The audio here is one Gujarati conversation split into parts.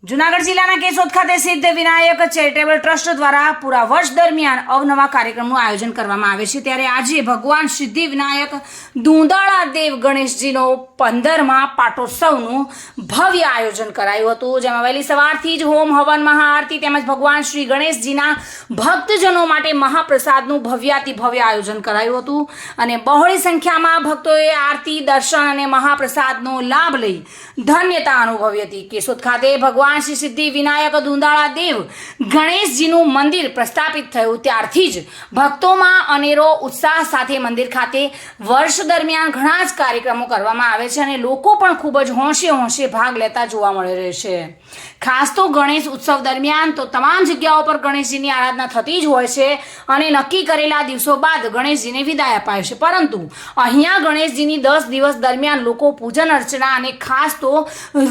જૂનાગઢ જિલ્લાના કેશોદ ખાતે સિદ્ધ વિનાયક ચેરિટેબલ ટ્રસ્ટ દ્વારા પૂરા વર્ષ દરમિયાન અવનવા કાર્યક્રમનું આયોજન કરવામાં આવે છે। ત્યારે આજે ભગવાન સિદ્ધિ વિનાયક દુંદાળા દેવ ગણેશજીનો 15મા પાટોત્સવનું ભવ્ય આયોજન કરાયું હતું, જેમાં વહેલી સવારથી જ હોમ હવન, મહાઆરતી તેમજ ભગવાન શ્રી ગણેશજીના ભક્તજનો માટે મહાપ્રસાદનું ભવ્યાતિ ભવ્ય આયોજન કરાયું હતું અને બહોળી સંખ્યામાં ભક્તોએ આરતી, દર્શન અને મહાપ્રસાદનો લાભ લઈ ધન્યતા અનુભવી હતી। કેશોદ ખાતે ભગવાન શ્રી સિદ્ધિ વિનાયક દુંદાળા દેવ ગણેશજીનું મંદિર પ્રસ્થાપિત થયું ત્યારથી જ ભક્તોમાં અનેરો ઉત્સાહ સાથે મંદિર ખાતે વર્ષ દરમિયાન ઘણા જ કાર્યક્રમો કરવામાં આવે છે અને લોકો પણ ખૂબ જ હોંશે ભાગ લેતા જોવા મળી રહે છે। ખાસ તો ગણેશ ઉત્સવ દરમિયાન તો તમામ જગ્યાઓ પર ગણેશજીની આરાધના થતી જ હોય છે અને નક્કી કરેલા દિવસો બાદ ગણેશજીને વિદાય અપાય છે, પરંતુ અહીંયા ગણેશજીની 10 દિવસ દરમિયાન લોકો પૂજન અર્ચના અને ખાસ તો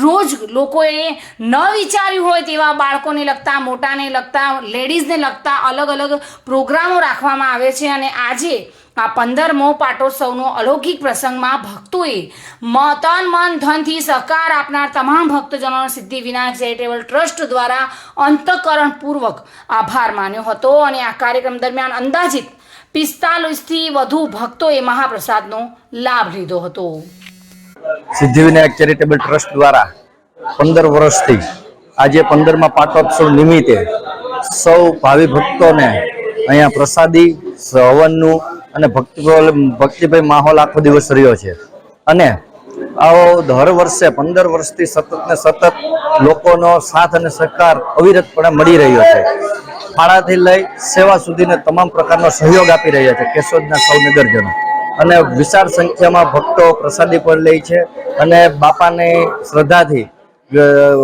રોજ લોકોએ ન વિચાર્યું હોય તેવા બાળકોને લગતા, મોટાને લગતા, લેડીઝને લગતા અલગ અલગ પ્રોગ્રામો રાખવામાં આવે છે અને આજે આ 15મો પાટોત્સવનો અલૌકિક પ્રસંગમાં ભક્તોએ તન મન ધનથી સહકાર આપનાર તમામ ભક્તજનોનો સિદ્ધિ વિનાયક ચેરિટેબલ ટ્રસ્ટ દ્વારા અંતઃકરણપૂર્વક આભાર માન્યો હતો અને આ કાર્યક્રમ દરમિયાન અંદાજિત 45થી વધુ ભક્તોએ મહાપ્રસાદનો લાભ લીધો હતો। સિદ્ધિ વિનાયક ચેરિટેબલ ટ્રસ્ટ દ્વારા 15 વર્ષથી આજે 15મા પાટોત્સવ નિમિત્તે સૌ ભાવિ ભક્તોને અહીંયા પ્રસાદી, હવનનું અને ભક્તિભાઈ માહોલ આખો દિવસ રહ્યો છે અને આવો દર વર્ષે 15 વર્ષથી સતત ને સતત લોકોનો સાથ અને સહકાર અવિરતપણે મળી રહ્યો છે। ફાળાથી લઈ સેવા સુધીને તમામ પ્રકારનો સહયોગ આપી રહ્યા છે કેશોદના સૌ નગરજનો અને વિશાળ સંખ્યામાં ભક્તો પ્રસાદી પણ લે છે અને બાપાની શ્રદ્ધાથી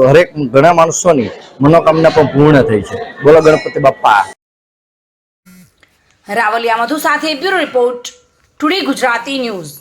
હરેક ઘણા માણસોની મનોકામના પણ પૂર્ણ થઈ છે। બોલો ગણપતિ બાપ્પા। રાવલિયા મધુ સાથે bureau report, today Gujarati news.